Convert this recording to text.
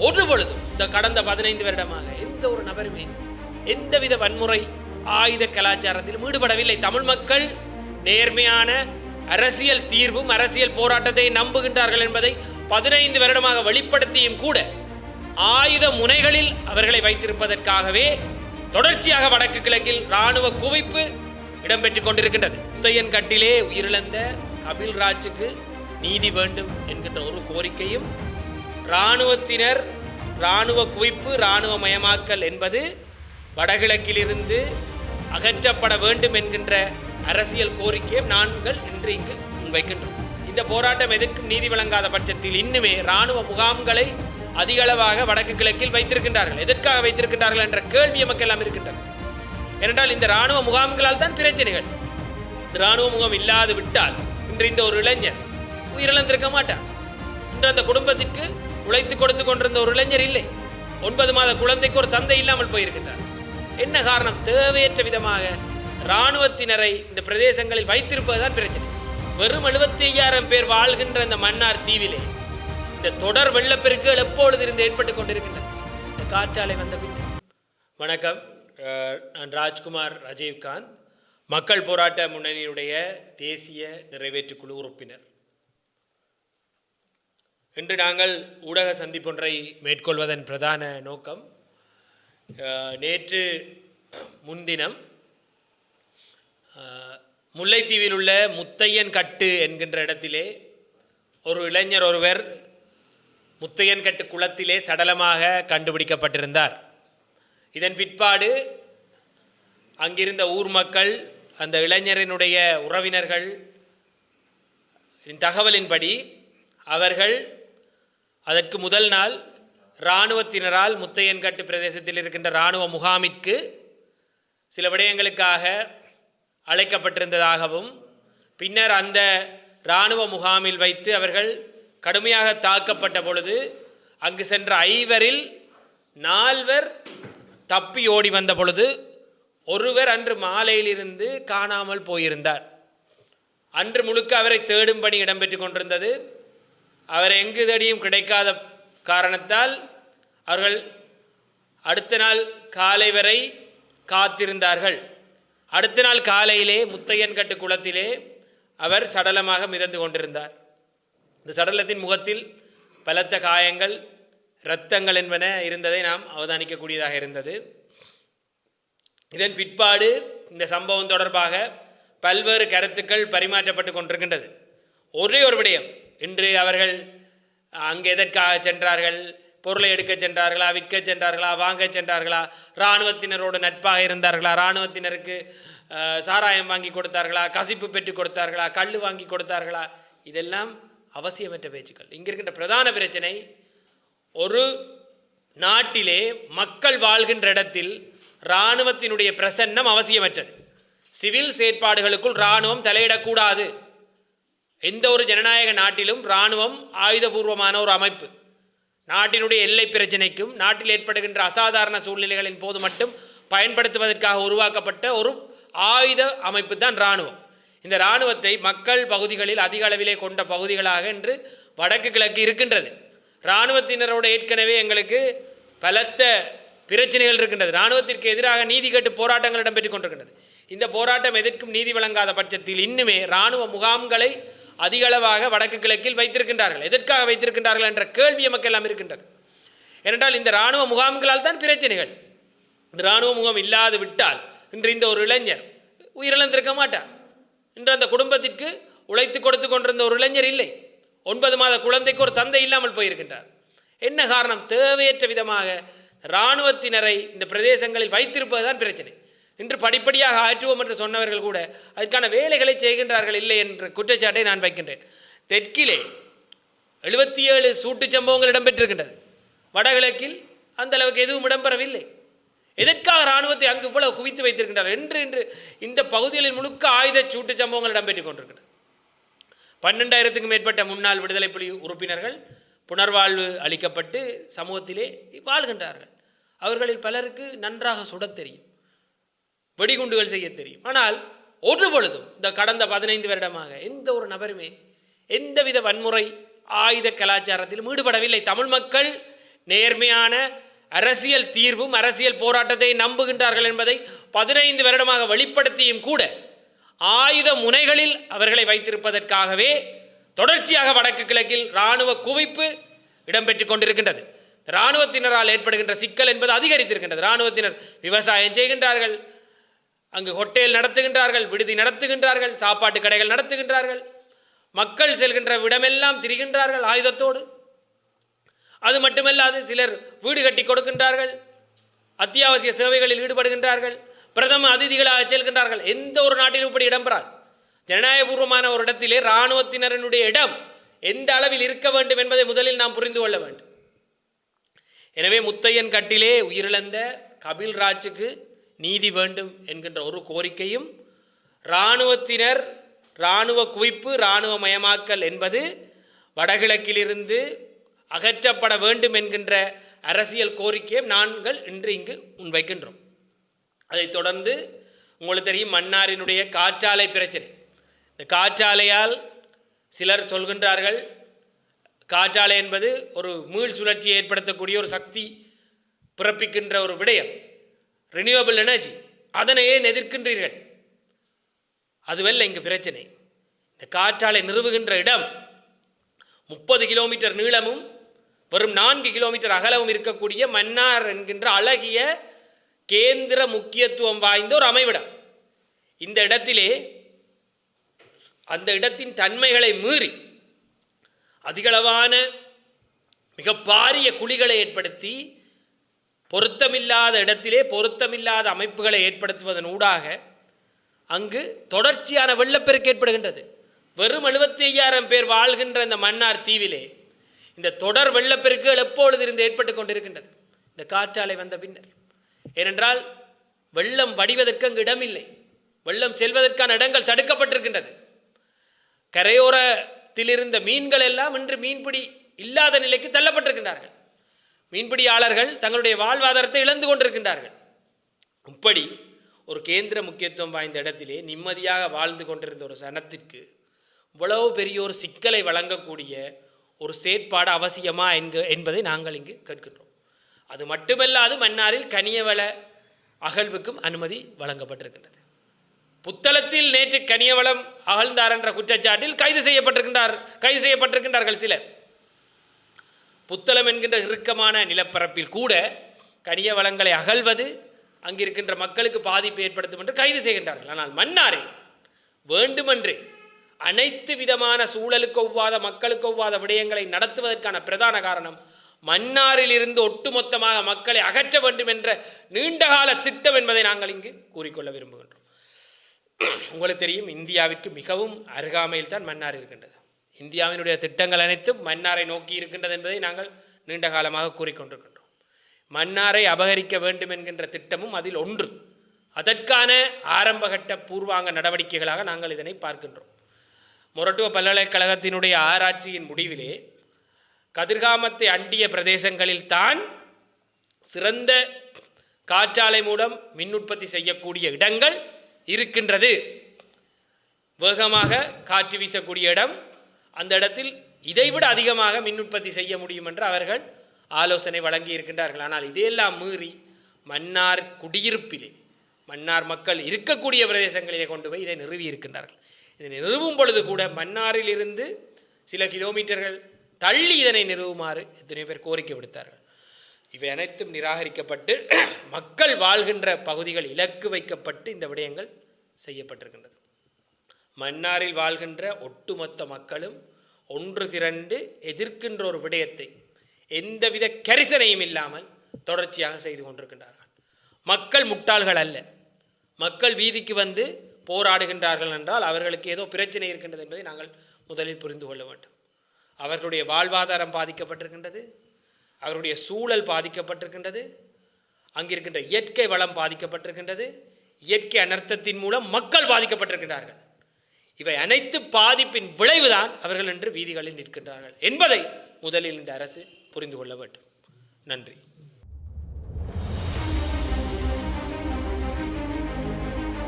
ஒரு பொழுதும் இந்த கடந்த 15 வருடமாக எந்த ஒரு நபருமே எந்தவித வன்முறை ஆயுத கலாச்சாரத்திலும் ஈடுபடவில்லை. தமிழ் மக்கள் நேர்மையான அரசியல் தீர்வும் அரசியல் போராட்டத்தை நம்புகின்றார்கள் என்பதை 15 வருடமாக வெளிப்படுத்தியும் கூட ஆயுத முனைகளில் அவர்களை வைத்திருப்பதற்காகவே தொடர்ச்சியாக வடக்கு கிழக்கில் இராணுவ குவிப்பு இடம்பெற்றுக் கொண்டிருக்கின்றது. முத்தையன் கட்டிலே உயிரிழந்த கபில்ராஜுக்கு நீதி வேண்டும் என்கின்ற ஒரு கோரிக்கையும் இராணுவத்தினர் இராணுவ குவிப்பு இராணுவமயமாக்கல் என்பது வடகிழக்கிலிருந்து அகற்றப்பட வேண்டும் என்கின்ற அரசியல் கோரிக்கையை நாங்கள் இன்று இங்கு முன்வைக்கின்றோம். இந்த போராட்டம் எதற்கும் நீதி வழங்காத பட்சத்தில் இன்னுமே இராணுவ முகாம்களை அதிகளவாக வடக்கு கிழக்கில் வைத்திருக்கின்றார்கள். எதற்காக வைத்திருக்கின்றார்கள் என்ற கேள்வி நமக்கெல்லாம் இருக்கின்றது. ஏனென்றால் இந்த இராணுவ முகாம்களால் தான் பிரச்சனைகள். இராணுவ முகாம் இல்லாது விட்டால் இன்று இந்த ஒரு இளைஞர் உயிரிழந்திருக்க மாட்டார். இன்று அந்த குடும்பத்திற்கு உழைத்து கொடுத்து கொண்டிருந்த ஒரு இளைஞர் இல்லை. 9 மாத குழந்தைக்கு ஒரு தந்தை இல்லாமல் போயிருக்கின்றார். என்ன காரணம்? தேவையற்ற விதமாக இராணுவத்தினரை இந்த பிரதேசங்களில் வைத்திருப்பதுதான் பிரச்சனை. வெறும் 75,000 பேர் வாழ்கின்ற இந்த மன்னார் தீவிலே இந்த தொடர் வெள்ளப்பெருக்குகள் எப்பொழுது இருந்து ஏற்பட்டுக் கொண்டிருக்கின்றன. இந்த காற்றாலை வந்த பின். வணக்கம், நான் ராஜ்குமார் ராஜீவ்காந்த், மக்கள் போராட்ட முன்னணியுடைய தேசிய நிறைவேற்றுக்குழு உறுப்பினர். இன்று நாங்கள் ஊடக சந்திப்பொன்றை மேற்கொள்வதன் பிரதான நோக்கம், நேற்று முன்தினம் முல்லைத்தீவில் உள்ள முத்தையன் கட்டு என்கின்ற இடத்திலே ஒரு இளைஞர் ஒருவர் முத்தையன் கட்டு குளத்திலே சடலமாக கண்டுபிடிக்கப்பட்டிருந்தார். இதன் பிற்பாடு அங்கிருந்த ஊர் மக்கள், அந்த இளைஞரினுடைய உறவினர்கள் தகவலின்படி அவர்கள் அதற்கு முதல் நாள் இராணுவத்தினரால் முத்தையன் கட்டு பிரதேசத்தில் இருக்கின்ற இராணுவ முகாமிற்கு சில விடயங்களுக்காக அழைக்கப்பட்டிருந்ததாகவும், பின்னர் அந்த இராணுவ முகாமில் வைத்து அவர்கள் கடுமையாக தாக்கப்பட்ட பொழுது அங்கு சென்ற 5வரில் 4 தப்பி ஓடி வந்த பொழுது ஒருவர் அன்று மாலையிலிருந்து காணாமல் போயிருந்தார். அன்று முழுக்க அவரை தேடும் பணி இடம்பெற்று கொண்டிருந்தது. அவர் எங்கு தேடியும் கிடைக்காத காரணத்தால் அவர்கள் அடுத்த நாள் காலை வரை காத்திருந்தார்கள். அடுத்த நாள் காலையிலே முத்தையன் கட்டு குளத்திலே அவர் சடலமாக மிதந்து கொண்டிருந்தார். இந்த சடலத்தின் முகத்தில் பலத்த காயங்கள், இரத்தங்கள் என்பன இருந்ததை நாம் அவதானிக்கக்கூடியதாக இருந்தது. இதன் பிற்பாடு இந்த சம்பவம் தொடர்பாக பல்வேறு கருத்துக்கள் பரிமாற்றப்பட்டு கொண்டிருக்கின்றது. ஒரே ஒரு விடயம், இன்று அவர்கள் அங்கே எதற்காக சென்றார்கள்? பொருளை எடுக்க சென்றார்களா, விற்க சென்றார்களா, வாங்க சென்றார்களா, இராணுவத்தினரோடு நட்பாக இருந்தார்களா, இராணுவத்தினருக்கு சாராயம் வாங்கி கொடுத்தார்களா, கசிப்பு பெற்று கொடுத்தார்களா, கல் வாங்கி கொடுத்தார்களா, இதெல்லாம் அவசியமற்ற பேச்சுக்கள். இங்கே இருக்கின்ற பிரதான பிரச்சனை, ஒரு நாட்டிலே மக்கள் வாழ்கின்ற இடத்தில் இராணுவத்தினுடைய பிரசன்னம் அவசியமற்றது. சிவில் செயற்பாடுகளுக்குள் இராணுவம் தலையிடக்கூடாது. எந்த ஒரு ஜனநாயக நாட்டிலும் இராணுவம் ஆயுதபூர்வமான ஒரு அமைப்பு. நாட்டினுடைய எல்லை பிரச்சனைக்கும் நாட்டில் ஏற்படுகின்ற அசாதாரண சூழ்நிலைகளின் போது மட்டும் பயன்படுத்துவதற்காக உருவாக்கப்பட்ட ஒரு ஆயுத அமைப்பு தான் இராணுவம். இந்த இராணுவத்தை மக்கள் பகுதிகளில் அதிக அளவிலே கொண்ட பகுதிகளாக இன்று வடக்கு கிழக்கு இருக்கின்றது. இராணுவத்தினரோடு ஏற்கனவே எங்களுக்கு பலத்த பிரச்சனைகள் இருக்கின்றது. இராணுவத்திற்கு எதிராக நீதி கேட்டு போராட்டங்கள் இடம்பெற்றுக் கொண்டிருக்கின்றது. இந்த போராட்டம் எதற்கும் நீதி வழங்காத பட்சத்தில் இன்னுமே இராணுவ முகாம்களை அதிகளவாக வடக்கு கிழக்கில் வைத்திருக்கின்றார்கள். எதற்காக வைத்திருக்கின்றார்கள் என்ற கேள்வி நமக்கெல்லாம் இருக்கின்றது. ஏனென்றால் இந்த இராணுவ முகாம்களால் தான் பிரச்சனைகள். இந்த இராணுவ முகாம் இல்லாது விட்டால் இன்று இந்த ஒரு இளைஞர் உயிரிழந்திருக்க மாட்டார். இன்று அந்த குடும்பத்திற்கு உழைத்து கொடுத்து கொண்டிருந்த ஒரு இளைஞர் இல்லை. 9 மாத குழந்தைக்கு ஒரு தந்தை இல்லாமல் போயிருக்கின்றார். என்ன காரணம்? தேவையற்ற விதமாக இராணுவத்தினரை இந்த பிரதேசங்களில் வைத்திருப்பதுதான் பிரச்சனை. இன்று படிப்படியாக ஆற்றுவோம் என்று சொன்னவர்கள் கூட அதற்கான வேலைகளை செய்கின்றார்கள் இல்லை என்ற குற்றச்சாட்டை நான் வைக்கின்றேன். தெற்கிலே 77 சூட்டுச் சம்பவங்கள் இடம்பெற்றிருக்கின்றது. வடகிழக்கில் அந்த அளவுக்கு எதுவும் இடம்பெறவில்லை. எதற்காக இராணுவத்தை அங்கு இவ்வளவு குவித்து வைத்திருக்கின்றார் என்று இன்று இந்த பகுதிகளில் முழுக்க ஆயுத சூட்டுச் சம்பவங்கள் இடம்பெற்றுக் கொண்டிருக்கின்றன. 12,000க்கும் மேற்பட்ட முன்னாள் விடுதலை புலி உறுப்பினர்கள் புனர்வாழ்வு அளிக்கப்பட்டு சமூகத்திலே வாழ்கின்றார்கள். அவர்களில் பலருக்கு நன்றாக சுடத் தெரியும், வெடிகுண்டுகள் செய்ய தெரியும். ஆனால் ஒரு பொழுதும் இந்த கடந்த 15 வருடமாக எந்த ஒரு நபருமே எந்தவித வன்முறை ஆயுத கலாச்சாரத்திலும் ஈடுபடவில்லை. தமிழ் மக்கள் நேர்மையான அரசியல் தீர்வும் அரசியல் போராட்டத்தை நம்புகின்றார்கள் என்பதை 15 வருடமாக வெளிப்படுத்தியும் கூட ஆயுத முனைகளில் அவர்களை வைத்திருப்பதற்காகவே தொடர்ச்சியாக வடக்கு கிழக்கில் இராணுவ குவிப்பு இடம்பெற்றுக் கொண்டிருக்கின்றது. இராணுவத்தினரால் ஏற்படுகின்ற சிக்கல் என்பது அதிகரித்திருக்கின்றது. இராணுவத்தினர் விவசாயம் செய்கின்றார்கள், அங்கு ஹோட்டல் நடத்துகின்றார்கள், விடுதி நடத்துகின்றார்கள், சாப்பாட்டு கடைகள் நடத்துகின்றார்கள், மக்கள் செல்கின்ற விடமெல்லாம் திரிகின்றார்கள் ஆயுதத்தோடு. அது மட்டுமல்லாது சிலர் வீடு கட்டி கொடுக்கின்றார்கள், அத்தியாவசிய சேவைகளில் ஈடுபடுகின்றார்கள், பிரதம அதிதிகளாக செல்கின்றார்கள். எந்த ஒரு நாட்டிலும் இப்படி இடம்பெறாது. ஜனநாயகபூர்வமான ஒரு இடத்திலே இராணுவத்தினரினுடைய இடம் எந்த அளவில் இருக்க வேண்டும் என்பதை முதலில் நாம் புரிந்து கொள்ள வேண்டும். எனவே முத்தையன் கட்டிலே உயிரிழந்த கபில்ராஜுக்கு நீதி வேண்டும் என்கின்ற ஒரு கோரிக்கையும், இராணுவத்தினர் இராணுவ குவிப்பு இராணுவமயமாக்கல் என்பது வடகிழக்கிலிருந்து அகற்றப்பட வேண்டும் என்கின்ற அரசியல் கோரிக்கையை நாங்கள் இன்று இங்கு முன்வைக்கின்றோம். அதைத் தொடர்ந்து உங்களுக்கு தெரியும் மன்னாரினுடைய காற்றாலை பிரச்சனை. இந்த காற்றாலையால் சிலர் சொல்கின்றார்கள், காற்றாலை என்பது ஒரு மீள் சுழற்சியை ஏற்படுத்தக்கூடிய ஒரு சக்தி பிறப்பிக்கின்ற ஒரு விடயம், ரினியூவபிள் எனர்ஜி. அதனை ஏன் எதிர்க்கின்றீர்கள்? அதுவல்ல இங்கு பிரச்சனை. இந்த காற்றாலை நிறுவுகின்ற இடம் 30 கிலோமீட்டர் நீளமும் வெறும் 4 கிலோமீட்டர் அகலமும் இருக்கக்கூடிய மன்னார் என்கின்ற அழகிய கேந்திர முக்கியத்துவம் வாய்ந்த ஒரு அமைவிடம். இந்த இடத்திலே அந்த இடத்தின் தன்மைகளை மீறி அதிகளவான மிக பாரிய குழிகளை ஏற்படுத்தி பொருத்தமில்லாத இடத்திலே பொருத்தமில்லாத அமைப்புகளை ஏற்படுத்துவதன் ஊடாக அங்கு தொடர்ச்சியான வெள்ளப்பெருக்கு ஏற்படுகின்றது. வெறும் 75,000 பேர் வாழ்கின்ற இந்த மன்னார் தீவிலே இந்த தொடர் வெள்ளப்பெருக்குகள் எப்பொழுது இருந்து ஏற்பட்டு கொண்டிருக்கின்றது இந்த காற்றாலை வந்த பின்னர். ஏனென்றால் வெள்ளம் வடிவதற்கு அங்கு இடமில்லை, வெள்ளம் செல்வதற்கான இடங்கள் தடுக்கப்பட்டிருக்கின்றது. கரையோரத்தில் இருந்த மீன்கள் எல்லாம் இன்று மீன்பிடி இல்லாத நிலைக்கு தள்ளப்பட்டிருக்கின்றார்கள். மீன்பிடியாளர்கள் தங்களுடைய வாழ்வாதாரத்தை இழந்து கொண்டிருக்கின்றார்கள். இப்படி ஒரு கேந்திர முக்கியத்துவம் வாய்ந்த இடத்திலே நிம்மதியாக வாழ்ந்து கொண்டிருந்த ஒரு சனத்திற்கு இவ்வளவு பெரிய ஒரு சிக்கலை வழங்கக்கூடிய ஒரு செயற்பாடு அவசியமா என்பதை நாங்கள் இங்கு கேட்கின்றோம். அது மட்டுமல்லாது மன்னாரில் கனியவள அகழ்வுக்கும் அனுமதி வழங்கப்பட்டிருக்கின்றது. புத்தளத்தில் நேற்று கனியவளம் அகழ்ந்தார் என்ற குற்றச்சாட்டில் கைது செய்யப்பட்டிருக்கின்றார்கள் சிலர். புத்தளம் என்கின்ற இறுக்கமான நிலப்பரப்பில் கூட கனிய வளங்களை அகழ்வது அங்கிருக்கின்ற மக்களுக்கு பாதிப்பை ஏற்படுத்தும் என்று கைது செய்கின்றார்கள். ஆனால் மன்னாரில் வேண்டுமென்றே அனைத்து விதமான சூழலுக்கு ஒவ்வாத மக்களுக்கு ஒவ்வாத விடயங்களை நடத்துவதற்கான பிரதான காரணம் மன்னாரில் இருந்து ஒட்டுமொத்தமாக மக்களை அகற்ற வேண்டும் என்ற நீண்டகால திட்டம் என்பதை நாங்கள் இங்கு கூறிக்கொள்ள விரும்புகின்றோம். உங்களுக்கு தெரியும், இந்தியாவிற்கு மிகவும் அருகாமையில் தான் மன்னார் இருக்கின்றது. இந்தியாவினுடைய திட்டங்கள் அனைத்தும் மன்னாரை நோக்கி இருக்கின்றது என்பதை நாங்கள் நீண்ட காலமாக கூறிக்கொண்டிருக்கின்றோம். மன்னாரை அபகரிக்க வேண்டும் என்கின்ற திட்டமும் அதில் ஒன்று. அதற்கான ஆரம்பகட்ட பூர்வாங்க நடவடிக்கைகளாக நாங்கள் இதனை பார்க்கின்றோம். மொரட்டுவ பல்கலைக்கழகத்தினுடைய ஆராய்ச்சியின் முடிவிலே கதிர்காமத்தை அண்டிய பிரதேசங்களில் தான் சிறந்த காற்றாலை மூலம் மின் உற்பத்தி செய்யக்கூடிய இடங்கள் இருக்கின்றது. வேகமாக காற்று வீசக்கூடிய இடம், அந்த இடத்தில் இதைவிட அதிகமாக மின் உற்பத்தி செய்ய முடியும் என்று அவர்கள் ஆலோசனை வழங்கி இருக்கின்றார்கள். ஆனால் இதையெல்லாம் மீறி மன்னார் குடியிருப்பிலே மன்னார் மக்கள் இருக்கக்கூடிய பிரதேசங்களிலே கொண்டு போய் இதை நிறுவி இருக்கின்றார்கள். இதனை நிறுவும் பொழுது கூட மன்னாரில் இருந்து சில கிலோமீட்டர்கள் தள்ளி இதனை நிறுவுமாறு எத்தனை பேர் கோரிக்கை விடுத்தார்கள். இவை அனைத்தும் நிராகரிக்கப்பட்டு மக்கள் வாழ்கின்ற பகுதிகள் இலக்கு வைக்கப்பட்டு இந்த விடயங்கள் செய்யப்பட்டிருக்கின்றது. மன்னாரில் வாழ்கின்ற ஒட்டுமொத்த மக்களும் ஒன்று திரண்டு எதிர்க்கின்ற ஒரு விடயத்தை எந்தவித கரிசனையும் இல்லாமல் தொடர்ச்சியாக செய்து கொண்டிருக்கின்றார்கள். மக்கள் முட்டாள்கள் அல்ல. மக்கள் வீதிக்கு வந்து போராடுகின்றார்கள் என்றால் அவர்களுக்கு ஏதோ பிரச்சனை இருக்கின்றது என்பதை நாங்கள் முதலில் புரிந்து கொள்ள வேண்டும். அவர்களுடைய வாழ்வாதாரம் பாதிக்கப்பட்டிருக்கின்றது, அவருடைய சூழல் பாதிக்கப்பட்டிருக்கின்றது, அங்கிருக்கின்ற இயற்கை வளம் பாதிக்கப்பட்டிருக்கின்றது, இயற்கை அனர்த்தத்தின் மூலம் மக்கள் பாதிக்கப்பட்டிருக்கின்றார்கள். இவை அனைத்து பாதிப்பின் விளைவுதான் அவர்கள் இன்று வீதிகளில் நிற்கின்றார்கள் என்பதை முதலில் இந்த அரசு புரிந்து கொள்ள வேண்டும். நன்றி.